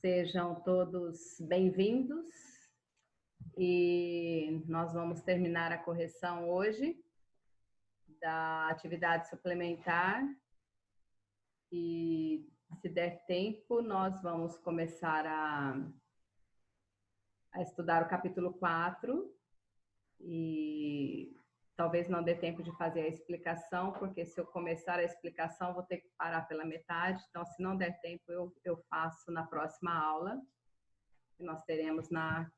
Sejam todos bem-vindos e nós vamos terminar a correção hoje da atividade suplementar e, se der tempo, nós vamos começar a estudar o capítulo 4 e talvez não dê tempo de fazer a explicação, porque se eu começar a explicação vou ter que parar pela metade, então se não der tempo eu faço na próxima aula, que nós teremos na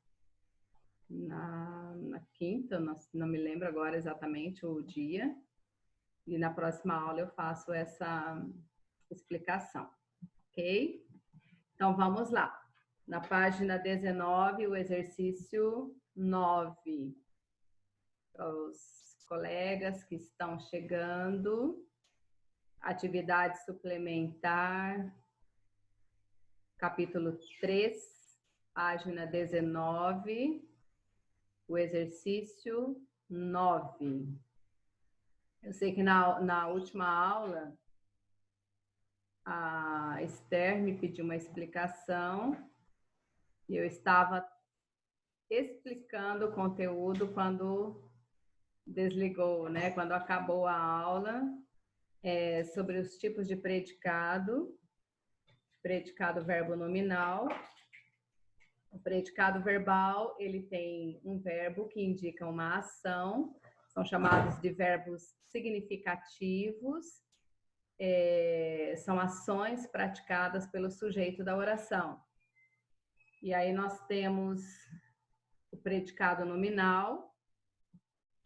quinta, não me lembro agora exatamente o dia, e na próxima aula eu faço essa explicação, ok? Então vamos lá, na página 19, o exercício 9, para os colegas que estão chegando, atividade suplementar, capítulo 3, página 19, o exercício 9. Eu sei que na última aula, a Esther me pediu uma explicação e eu estava explicando o conteúdo quando desligou, né? Quando acabou a aula, sobre os tipos de predicado verbo nominal. O predicado verbal, ele tem um verbo que indica uma ação, são chamados de verbos significativos, são ações praticadas pelo sujeito da oração. E aí nós temos o predicado nominal,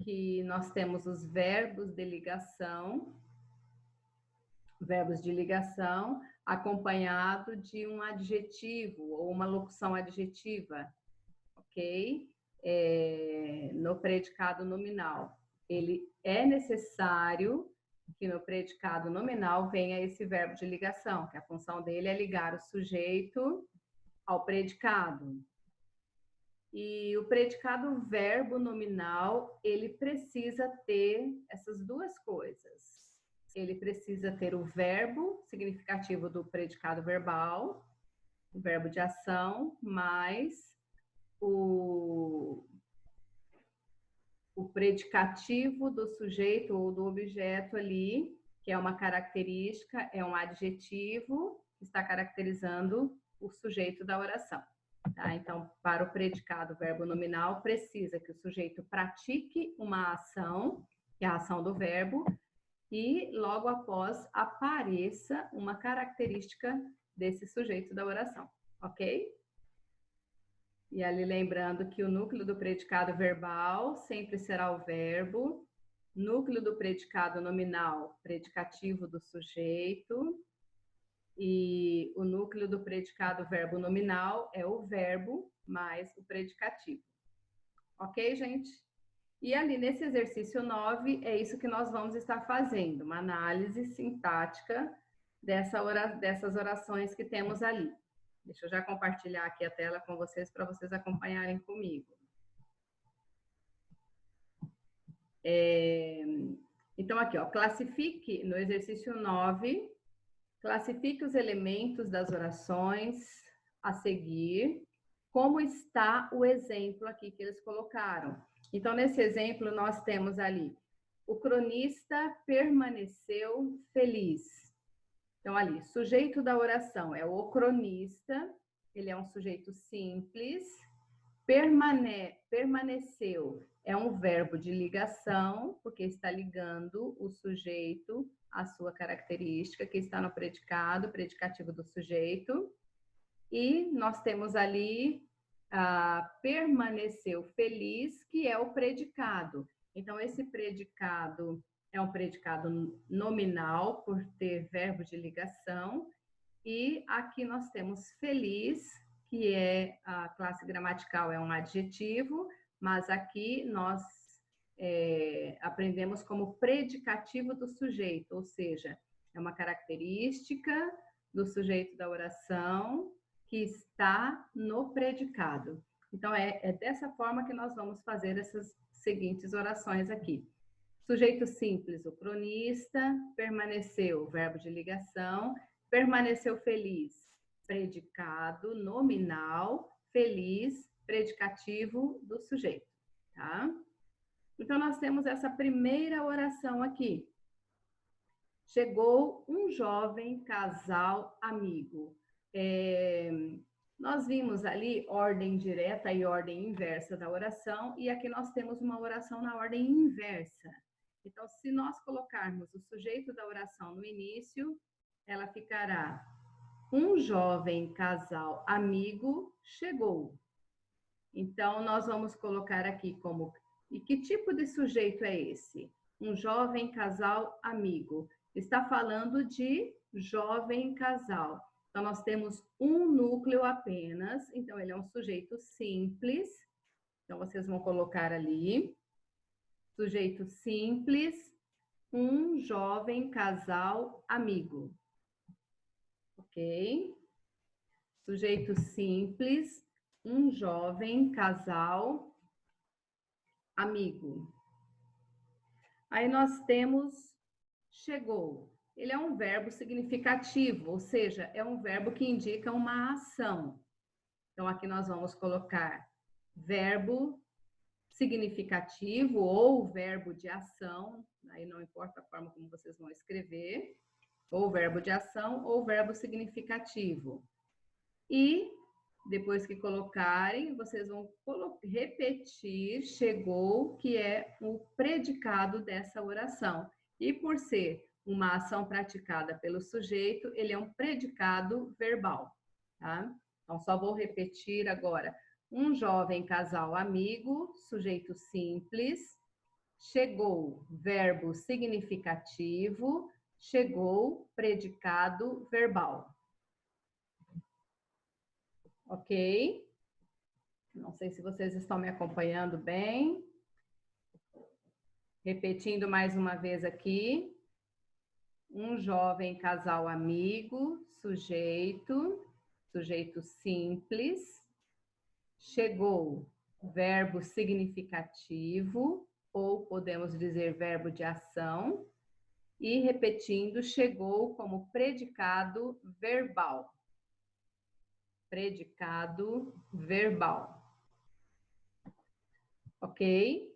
que nós temos os verbos de ligação, acompanhado de um adjetivo ou uma locução adjetiva, ok? No predicado nominal. Ele é necessário que no predicado nominal venha esse verbo de ligação, que a função dele é ligar o sujeito ao predicado. E o predicado verbo nominal, ele precisa ter essas duas coisas. Ele precisa ter o verbo significativo do predicado verbal, o verbo de ação, mais o predicativo do sujeito ou do objeto ali, que é uma característica, é um adjetivo que está caracterizando o sujeito da oração. Tá? Então, para o predicado verbo nominal, precisa que o sujeito pratique uma ação, que é a ação do verbo, e logo após apareça uma característica desse sujeito da oração, ok? E ali lembrando que o núcleo do predicado verbal sempre será o verbo, núcleo do predicado nominal, predicativo do sujeito, e o núcleo do predicado verbo nominal é o verbo mais o predicativo. Ok, gente? E ali nesse exercício 9, é isso que nós vamos estar fazendo, uma análise sintática dessas orações que temos ali. Deixa eu já compartilhar aqui a tela com vocês, para vocês acompanharem comigo. Então, aqui, ó, classifique, no exercício 9, classifique os elementos das orações a seguir, como está o exemplo aqui que eles colocaram. Então, nesse exemplo, nós temos ali, o cronista permaneceu feliz. Então, ali, sujeito da oração é o cronista, ele é um sujeito simples, permaneceu é um verbo de ligação, porque está ligando o sujeito à sua característica, que está no predicado, predicativo do sujeito. E nós temos ali permaneceu feliz, que é o predicado. Então, esse predicado é um predicado nominal, por ter verbo de ligação. E aqui nós temos feliz, que é a classe gramatical, é um adjetivo, mas aqui nós aprendemos como predicativo do sujeito, ou seja, é uma característica do sujeito da oração que está no predicado. Então, é dessa forma que nós vamos fazer essas seguintes orações aqui. Sujeito simples, o cronista, permaneceu, verbo de ligação, permaneceu feliz, predicado nominal, feliz, predicativo do sujeito, tá? Então, nós temos essa primeira oração aqui. Chegou um jovem casal amigo. Nós vimos ali ordem direta e ordem inversa da oração, e aqui nós temos uma oração na ordem inversa. Então, se nós colocarmos o sujeito da oração no início, ela ficará: um jovem casal amigo chegou. Então, nós vamos colocar aqui como... E que tipo de sujeito é esse? Um jovem casal amigo. Está falando de jovem casal. Então, nós temos um núcleo apenas. Então, ele é um sujeito simples. Então, vocês vão colocar ali. Sujeito simples, um jovem casal amigo. Ok? Sujeito simples, um jovem casal amigo. Aí nós temos chegou. Ele é um verbo significativo, ou seja, é um verbo que indica uma ação. Então, aqui nós vamos colocar verbo significativo ou verbo de ação, aí não importa a forma como vocês vão escrever, ou verbo de ação ou verbo significativo. E depois que colocarem, vocês vão repetir chegou, que é o predicado dessa oração. E por ser uma ação praticada pelo sujeito, ele é um predicado verbal, tá? Então, só vou repetir agora. Um jovem casal amigo, sujeito simples, chegou, verbo significativo, chegou, predicado verbal. Ok? Não sei se vocês estão me acompanhando bem. Repetindo mais uma vez aqui. Um jovem casal amigo, sujeito, sujeito simples, chegou, verbo significativo, ou podemos dizer verbo de ação, e repetindo, chegou como predicado verbal. Predicado verbal. Ok?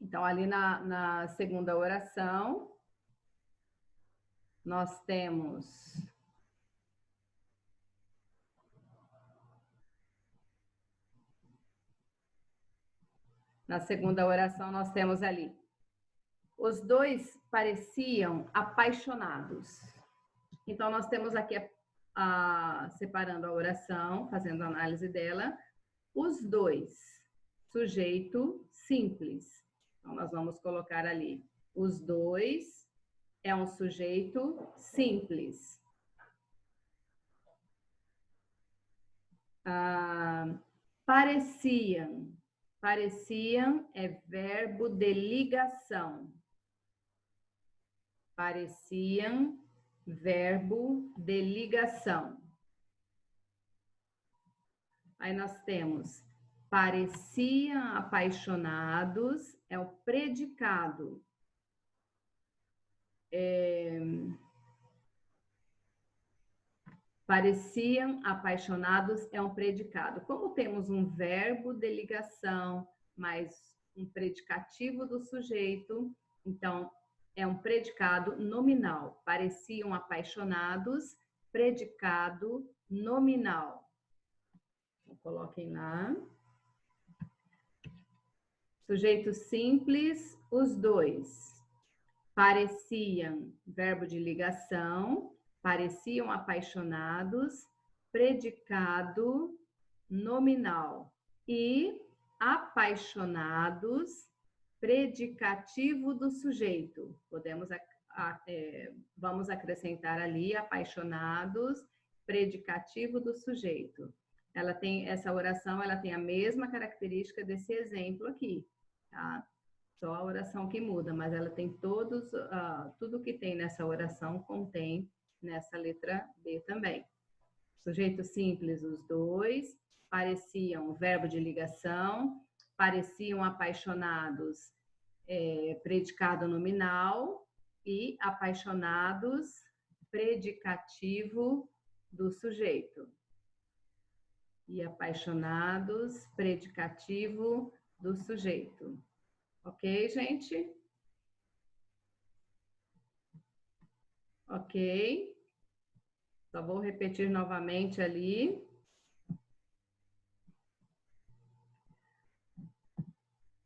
Então, ali na segunda oração, nós temos ali. Os dois pareciam apaixonados. Então, nós temos aqui separando a oração, fazendo a análise dela. Os dois, sujeito simples. Então, nós vamos colocar ali. Os dois é um sujeito simples. Pareciam. Pareciam é verbo de ligação. Pareciam, verbo de ligação. Aí nós temos pareciam apaixonados, é o predicado. Pareciam apaixonados é um predicado. Como temos um verbo de ligação, mais um predicativo do sujeito, então é um predicado nominal. Pareciam apaixonados, predicado nominal. Então, coloquem lá. Sujeito simples, os dois. Pareciam, verbo de ligação. Pareciam apaixonados, predicado nominal. E apaixonados, predicativo do sujeito. Vamos acrescentar ali apaixonados, predicativo do sujeito. Essa oração ela tem a mesma característica desse exemplo aqui, tá? Só a oração que muda, mas ela tem tudo que tem nessa oração contém nessa letra B também. Sujeito simples, os dois. Pareciam, verbo de ligação. Pareciam apaixonados, predicado nominal. E apaixonados, predicativo do sujeito. E apaixonados, predicativo do sujeito. Ok, gente? Ok. Só vou repetir novamente ali.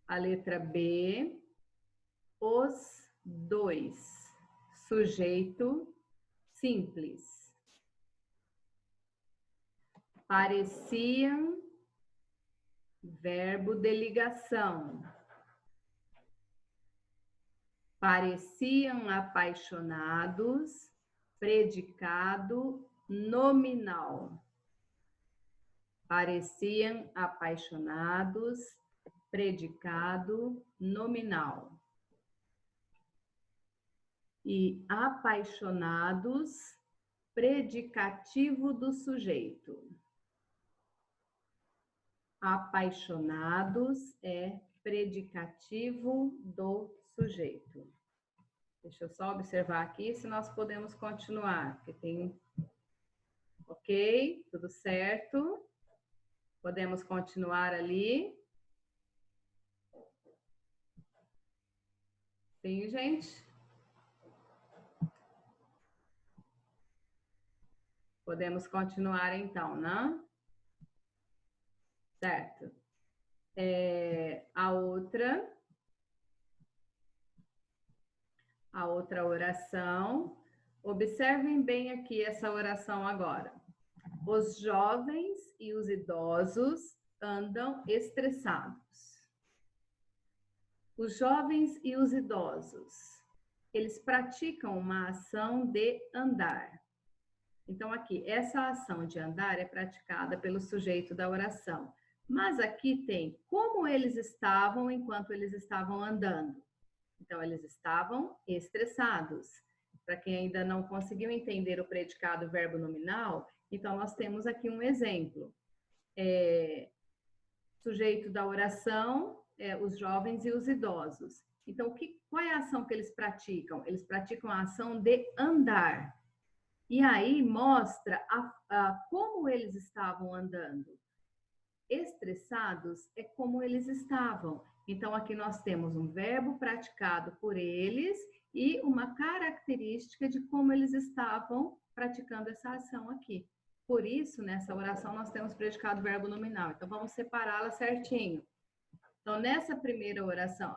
A letra B. Os dois. Sujeito simples. Pareciam, verbo de ligação. Pareciam apaixonados, predicado nominal. Pareciam apaixonados, predicado nominal. E apaixonados, predicativo do sujeito. Apaixonados é predicativo do sujeito. Deixa eu só observar aqui se nós podemos continuar, porque tem... Ok, tudo certo. Podemos continuar ali. Sim, gente? Podemos continuar então, né? Certo. A outra oração. Observem bem aqui essa oração agora. Os jovens e os idosos andam estressados. Os jovens e os idosos, eles praticam uma ação de andar. Então, aqui, essa ação de andar é praticada pelo sujeito da oração. Mas aqui tem como eles estavam enquanto eles estavam andando. Então, eles estavam estressados. Para quem ainda não conseguiu entender o predicado verbo nominal, então nós temos aqui um exemplo. Sujeito da oração, os jovens e os idosos. Então, qual é a ação que eles praticam? Eles praticam a ação de andar. E aí mostra como eles estavam andando. Estressados é como eles estavam. Então, aqui nós temos um verbo praticado por eles e uma característica de como eles estavam praticando essa ação aqui. Por isso, nessa oração, nós temos predicado verbo nominal. Então, vamos separá-la certinho. Então, nessa primeira oração,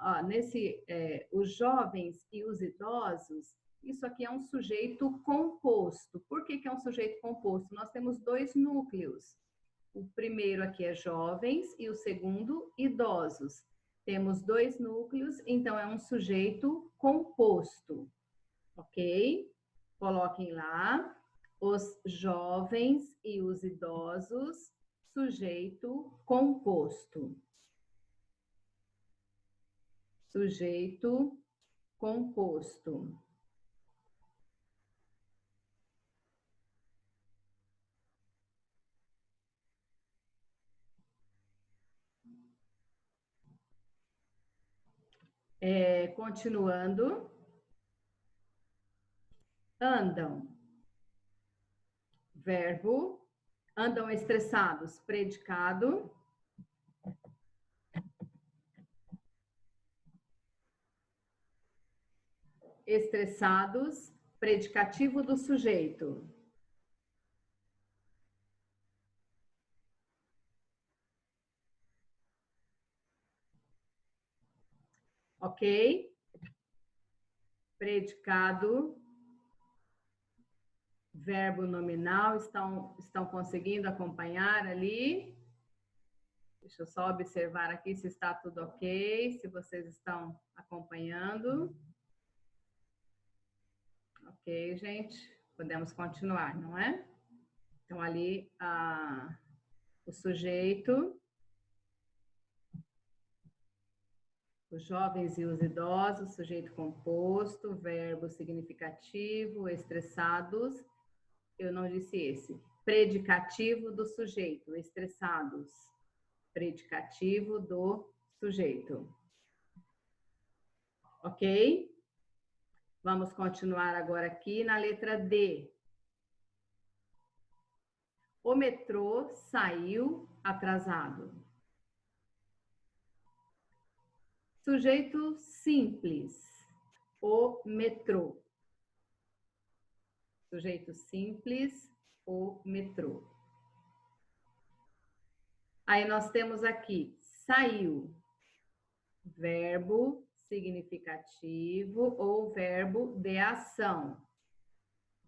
os jovens e os idosos, isso aqui é um sujeito composto. Por que é um sujeito composto? Nós temos dois núcleos. O primeiro aqui é jovens e o segundo, idosos. Temos dois núcleos, então é um sujeito composto. Ok? Coloquem lá. Os jovens e os idosos, sujeito composto. Sujeito composto. Continuando. Andam. Verbo. Andam estressados. Predicado. Estressados. Predicativo do sujeito. Ok? Predicado. Verbo nominal. Estão conseguindo acompanhar ali? Deixa eu só observar aqui se está tudo ok, se vocês estão acompanhando. Ok, gente? Podemos continuar, não é? Então, ali, o sujeito, os jovens e os idosos, sujeito composto, verbo significativo, estressados. Eu não disse esse. Predicativo do sujeito, estressados. Predicativo do sujeito. Ok? Vamos continuar agora aqui na letra D. O metrô saiu atrasado. Sujeito simples. O metrô. Sujeito simples. O metrô. Aí nós temos aqui, saiu. Verbo significativo ou verbo de ação.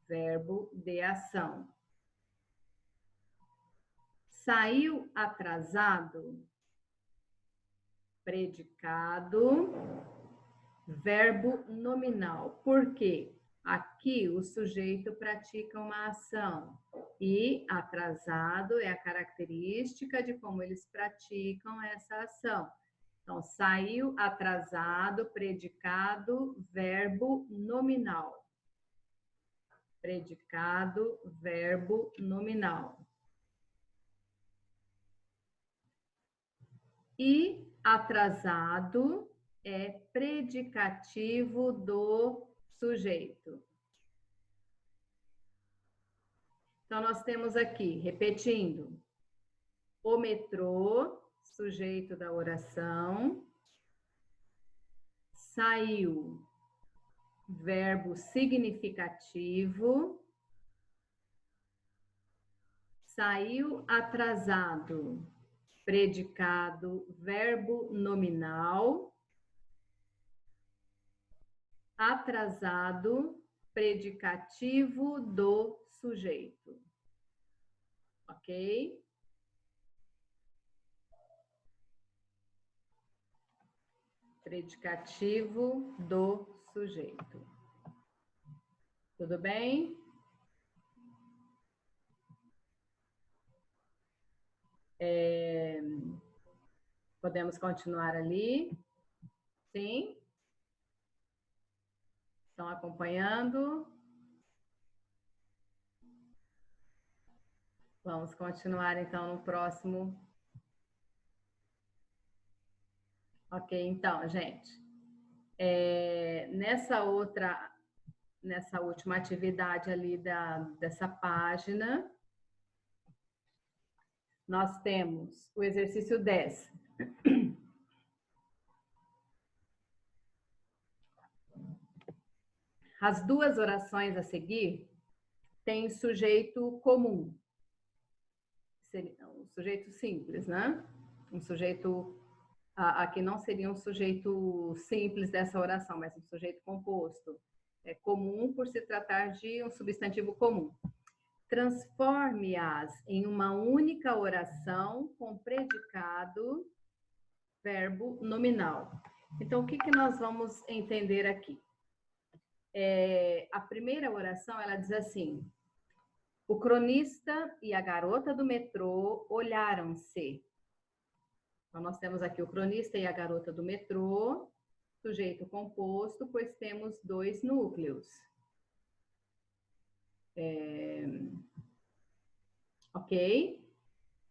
Verbo de ação. Saiu atrasado. Predicado, verbo nominal. Por quê? Aqui o sujeito pratica uma ação e atrasado é a característica de como eles praticam essa ação. Então, saiu atrasado, predicado, verbo nominal. Predicado, verbo nominal. E atrasado é predicativo do sujeito. Então, nós temos aqui, repetindo, o metrô, sujeito da oração, saiu, verbo significativo, saiu atrasado, predicado, verbo nominal, atrasado, predicativo do sujeito. Ok? Predicativo do sujeito. Tudo bem? Podemos continuar ali? Sim? Estão acompanhando? Vamos continuar então no próximo. Ok, então, gente, nessa última atividade ali dessa página, nós temos o exercício 10. As duas orações a seguir têm sujeito comum. Seria um sujeito simples, né? Um sujeito... Aqui não seria um sujeito simples dessa oração, mas um sujeito composto. É comum por se tratar de um substantivo comum. Transforme-as em uma única oração com predicado, verbo nominal. Então, o que nós vamos entender aqui? A primeira oração, ela diz assim: o cronista e a garota do metrô olharam-se. Então, nós temos aqui o cronista e a garota do metrô, sujeito composto, pois temos dois núcleos. Ok?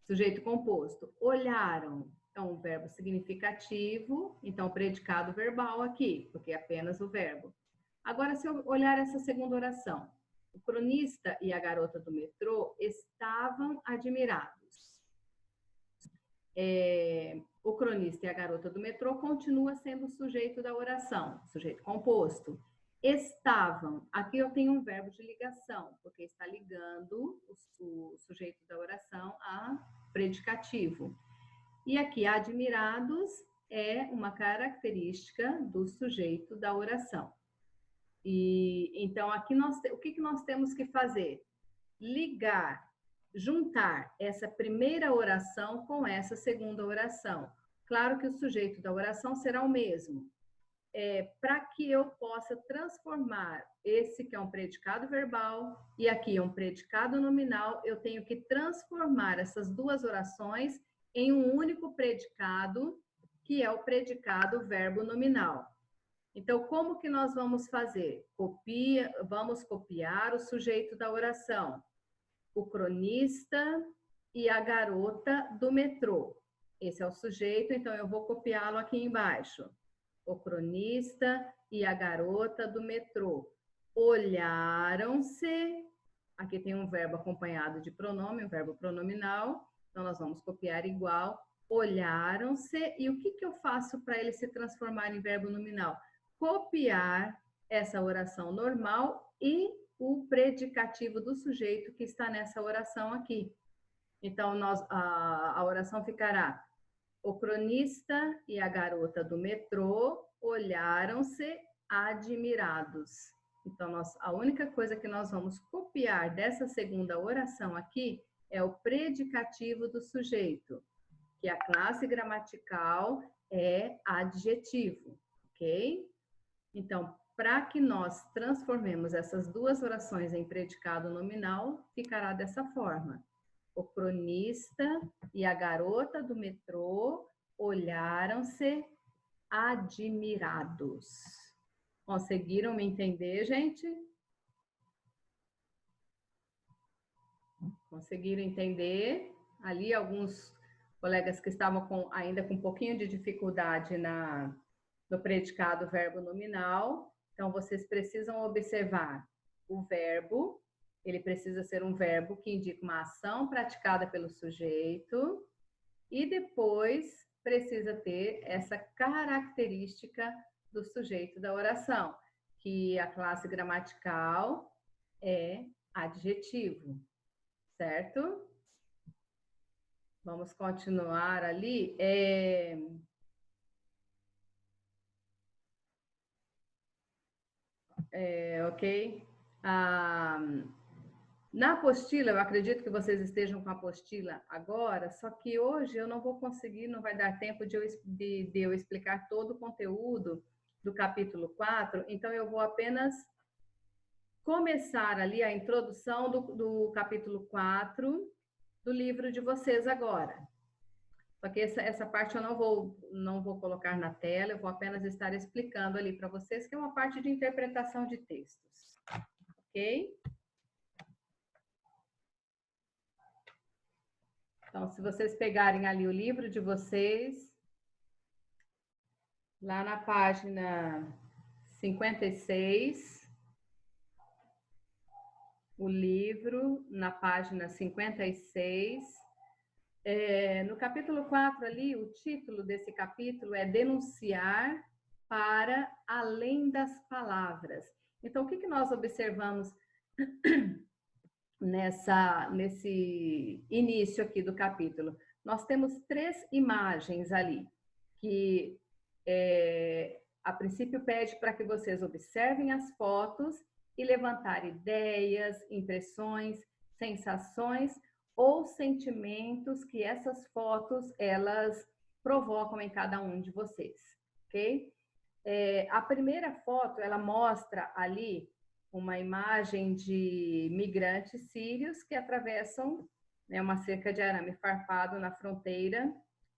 Sujeito composto. Olharam. Então, um verbo significativo, então predicado verbal aqui, porque é apenas o verbo. Agora, se eu olhar essa segunda oração, o cronista e a garota do metrô estavam admirados. O cronista e a garota do metrô continua sendo o sujeito da oração, sujeito composto. Estavam, aqui eu tenho um verbo de ligação, porque está ligando o sujeito da oração a predicativo. E aqui, admirados é uma característica do sujeito da oração. E então, aqui o que nós temos que fazer? Ligar, juntar essa primeira oração com essa segunda oração. Claro que o sujeito da oração será o mesmo. Para que eu possa transformar esse que é um predicado verbal e aqui é um predicado nominal, eu tenho que transformar essas duas orações em um único predicado, que é o predicado verbo nominal. Então, como que nós vamos fazer? Vamos copiar o sujeito da oração. O cronista e a garota do metrô. Esse é o sujeito, então eu vou copiá-lo aqui embaixo. O cronista e a garota do metrô olharam-se Aqui tem um verbo acompanhado de pronome, um verbo pronominal. Então, nós vamos copiar igual. Olharam-se. E o que eu faço para ele se transformar em verbo nominal? Copiar essa oração normal e o predicativo do sujeito que está nessa oração aqui. Então, a oração ficará: o cronista e a garota do metrô olharam-se admirados. Então, a única coisa que nós vamos copiar dessa segunda oração aqui é o predicativo do sujeito, que a classe gramatical é adjetivo, ok? Então, para que nós transformemos essas duas orações em predicado nominal, ficará dessa forma: o cronista e a garota do metrô olharam-se admirados. Conseguiram me entender, gente? Conseguiram entender? Ali, alguns colegas que estavam ainda com um pouquinho de dificuldade no predicado verbo nominal. Então, vocês precisam observar o verbo. Ele precisa ser um verbo que indica uma ação praticada pelo sujeito e depois precisa ter essa característica do sujeito da oração, que a classe gramatical é adjetivo, certo? Vamos continuar ali. Ok? Na apostila, eu acredito que vocês estejam com a apostila agora, só que hoje eu não vou conseguir, não vai dar tempo de eu explicar todo o conteúdo do capítulo 4, então eu vou apenas começar ali a introdução do capítulo 4 do livro de vocês agora. Só que essa parte eu não vou colocar na tela, eu vou apenas estar explicando ali para vocês, que é uma parte de interpretação de textos. Ok? Então, se vocês pegarem ali o livro de vocês, lá na página 56, o livro, na página 56, no capítulo 4 ali, o título desse capítulo é Denunciar para além das palavras. Então, o que nós observamos nesse início aqui do capítulo? Nós temos 3 imagens ali, que a princípio pede para que vocês observem as fotos e levantar ideias, impressões, sensações ou sentimentos que essas fotos elas provocam em cada um de vocês, ok? A primeira foto, ela mostra ali uma imagem de migrantes sírios que atravessam, né, uma cerca de arame farpado na fronteira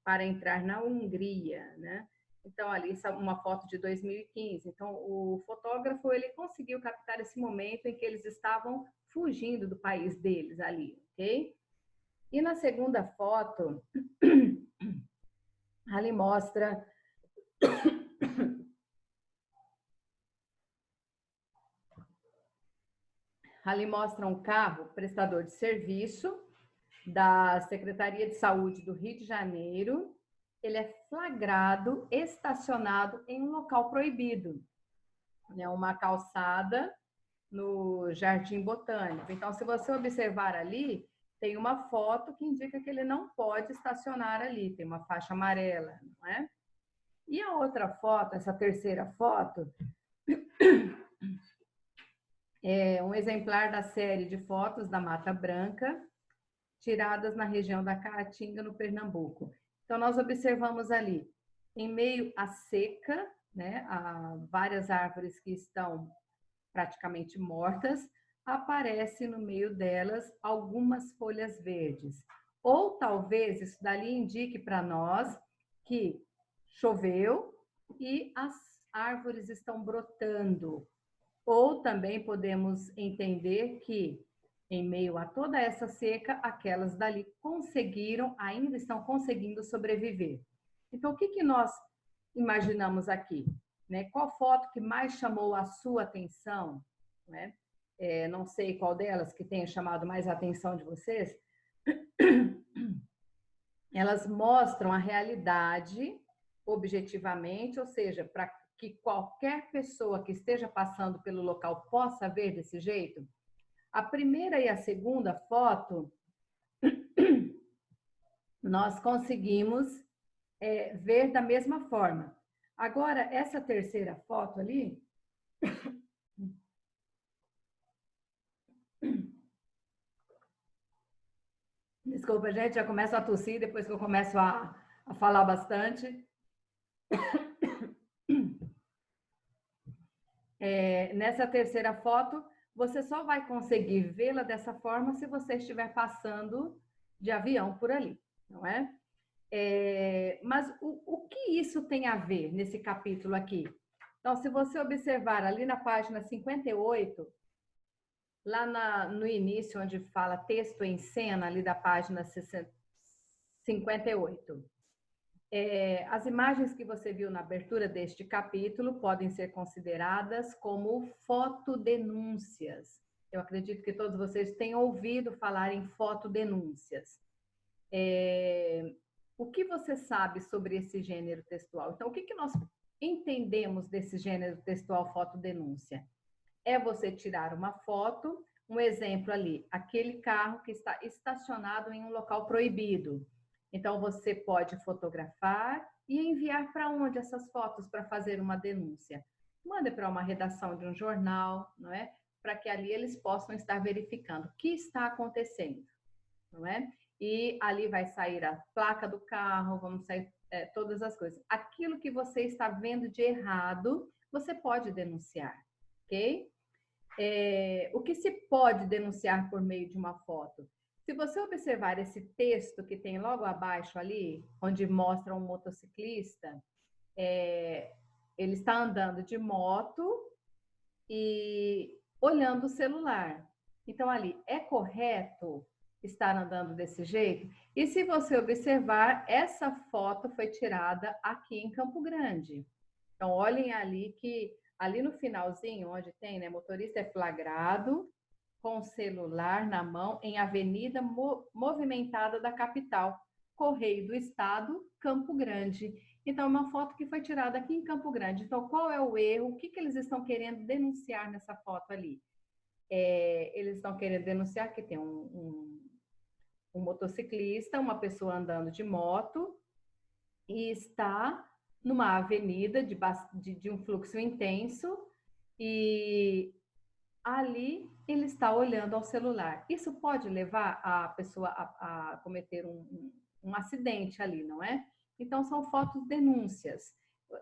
para entrar na Hungria, né? Então, ali, uma foto de 2015. Então, o fotógrafo, ele conseguiu captar esse momento em que eles estavam fugindo do país deles ali, ok? E na segunda foto, ali mostra um carro prestador de serviço da Secretaria de Saúde do Rio de Janeiro. Ele é flagrado estacionado em um local proibido, né? Uma calçada no Jardim Botânico. Então, se você observar ali, tem uma foto que indica que ele não pode estacionar ali, tem uma faixa amarela, não é? E a outra foto, essa terceira foto, é um exemplar da série de fotos da Mata Branca, tiradas na região da Caatinga, no Pernambuco. Então, nós observamos ali, em meio à seca, né, a várias árvores que estão praticamente mortas, aparece no meio delas algumas folhas verdes. Ou talvez isso dali indique para nós que choveu e as árvores estão brotando. Ou também podemos entender que, em meio a toda essa seca, aquelas dali ainda estão conseguindo sobreviver. Então, o que nós imaginamos aqui? Né? Qual foto que mais chamou a sua atenção? Né? não sei qual delas que tenha chamado mais a atenção de vocês, elas mostram a realidade objetivamente, ou seja, para que qualquer pessoa que esteja passando pelo local possa ver desse jeito. A primeira e a segunda foto, nós conseguimos ver da mesma forma. Agora, essa terceira foto ali, desculpa, gente, já começo a tossir depois que eu começo a falar bastante. Nessa terceira foto, você só vai conseguir vê-la dessa forma se você estiver passando de avião por ali, não é? Mas o que isso tem a ver nesse capítulo aqui? Então, se você observar ali na página 58, lá no início, onde fala texto em cena, ali da página 58, as imagens que você viu na abertura deste capítulo podem ser consideradas como fotodenúncias. Eu acredito que todos vocês tenham ouvido falar em fotodenúncias. O que você sabe sobre esse gênero textual? Então, o que nós entendemos desse gênero textual fotodenúncia? É você tirar uma foto, um exemplo ali, aquele carro que está estacionado em um local proibido. Então, você pode fotografar e enviar para onde essas fotos para fazer uma denúncia? Manda para uma redação de um jornal, não é? Para que ali eles possam estar verificando o que está acontecendo, não é? E ali vai sair a placa do carro, vão sair todas as coisas. Aquilo que você está vendo de errado, você pode denunciar, ok? O que se pode denunciar por meio de uma foto? Se você observar esse texto que tem logo abaixo ali, onde mostra um motociclista, ele está andando de moto e olhando o celular. Então, ali, é correto estar andando desse jeito? E se você observar, essa foto foi tirada aqui em Campo Grande. Então, olhem ali que, ali no finalzinho, onde tem, né, motorista é flagrado com o celular na mão em avenida movimentada da capital, Correio do Estado, Campo Grande. Então, é uma foto que foi tirada aqui em Campo Grande. Então, qual é o erro? O que eles estão querendo denunciar nessa foto ali? Eles estão querendo denunciar que tem um motociclista, uma pessoa andando de moto e está numa avenida de um fluxo intenso e ali ele está olhando ao celular. Isso pode levar a pessoa a cometer um acidente ali, não é? Então, são fotos denúncias.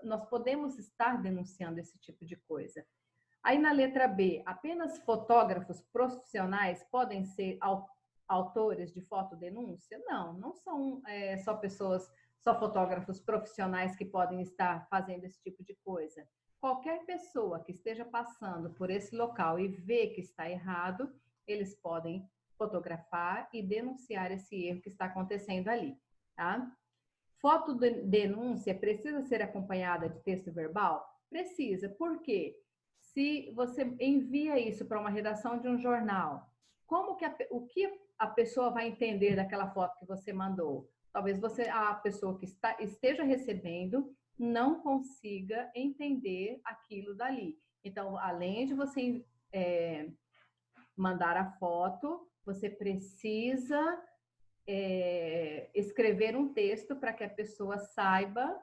Nós podemos estar denunciando esse tipo de coisa. Aí, na letra B, apenas fotógrafos profissionais podem ser autores de fotodenúncia? Não, não são só pessoas, só fotógrafos profissionais que podem estar fazendo esse tipo de coisa. Qualquer pessoa que esteja passando por esse local e vê que está errado, eles podem fotografar e denunciar esse erro que está acontecendo ali, tá? Fotodenúncia precisa ser acompanhada de texto verbal? Precisa. Por quê? Se você envia isso para uma redação de um jornal, o que a pessoa vai entender daquela foto que você mandou? Talvez a pessoa que esteja recebendo não consiga entender aquilo dali. Então, além de você mandar a foto, você precisa escrever um texto para que a pessoa saiba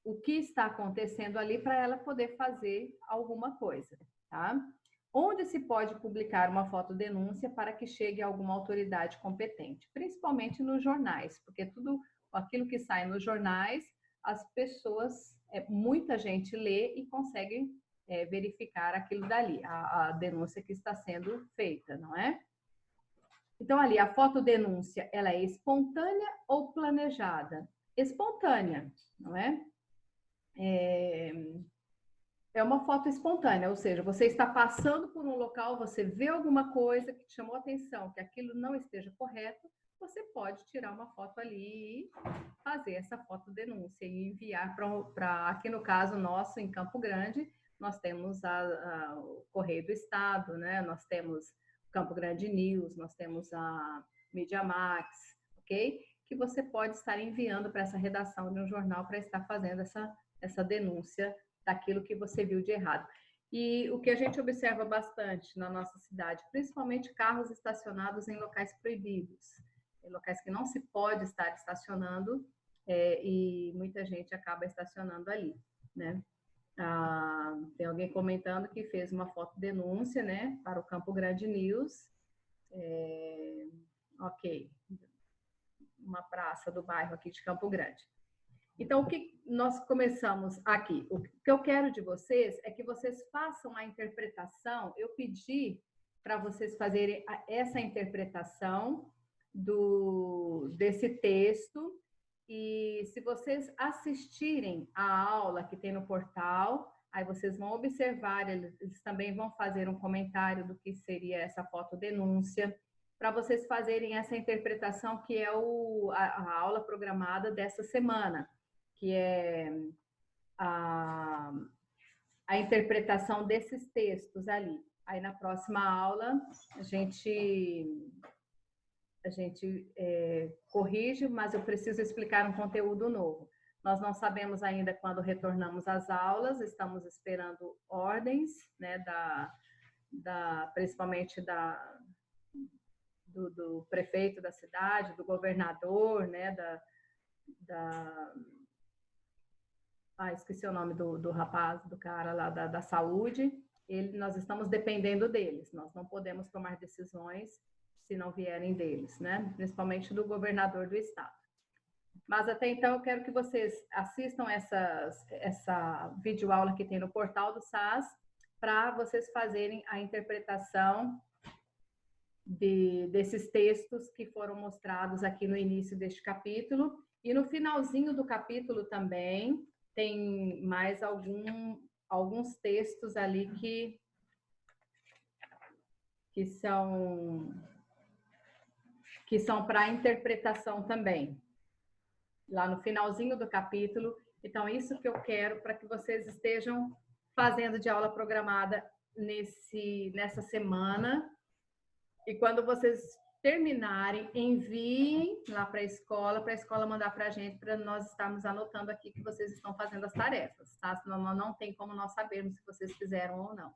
o que está acontecendo ali para ela poder fazer alguma coisa, tá? Onde se pode publicar uma fotodenúncia para que chegue a alguma autoridade competente? Principalmente nos jornais, porque tudo aquilo que sai nos jornais, as pessoas, muita gente lê e consegue verificar aquilo dali, a denúncia que está sendo feita, não é? Então, ali, a fotodenúncia, ela é espontânea ou planejada? Espontânea, não é? É uma foto espontânea, ou seja, você está passando por um local, você vê alguma coisa que te chamou a atenção, que aquilo não esteja correto, você pode tirar uma foto ali e fazer essa fotodenúncia e enviar para, aqui no caso nosso, em Campo Grande, nós temos o Correio do Estado, né? Nós temos o Campo Grande News, nós temos a Mídia Max, ok? Que você pode estar enviando para essa redação de um jornal para estar fazendo essa denúncia daquilo que você viu de errado. E o que a gente observa bastante na nossa cidade, principalmente carros estacionados em locais proibidos, em locais que não se pode estar estacionando, e muita gente acaba estacionando ali, né? Tem alguém comentando que fez uma foto denúncia, né, para o Campo Grande News. Ok, uma praça do bairro aqui de Campo Grande. Então, o que nós começamos aqui? O que eu quero de vocês é que vocês façam a interpretação. Eu pedi para vocês fazerem essa interpretação desse texto. E se vocês assistirem a aula que tem no portal, aí vocês vão observar, eles também vão fazer um comentário do que seria essa fotodenúncia, para vocês fazerem essa interpretação que é a aula programada dessa semana, que é a interpretação desses textos ali. Aí na próxima aula a gente corrige, mas eu preciso explicar um conteúdo novo. Nós não sabemos ainda quando retornamos às aulas, estamos esperando ordens, né, principalmente do prefeito da cidade, do governador, né, esqueci o nome do rapaz, do cara lá da saúde. Nós estamos dependendo deles, nós não podemos tomar decisões se não vierem deles, né? Principalmente do governador do estado. Mas até então eu quero que vocês assistam essa videoaula que tem no portal do SAS, para vocês fazerem a interpretação desses textos que foram mostrados aqui no início deste capítulo. E no finalzinho do capítulo também tem mais alguns textos ali que são para interpretação também, lá no finalzinho do capítulo. Então, isso que eu quero para que vocês estejam fazendo de aula programada nessa semana. E quando vocês terminarem, enviem lá para a escola mandar para a gente, para nós estarmos anotando aqui que vocês estão fazendo as tarefas, tá? Senão não tem como nós sabermos se vocês fizeram ou não.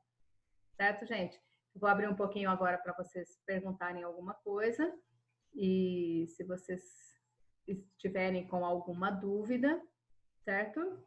Certo, gente? Vou abrir um pouquinho agora para vocês perguntarem alguma coisa. E se vocês estiverem com alguma dúvida, certo?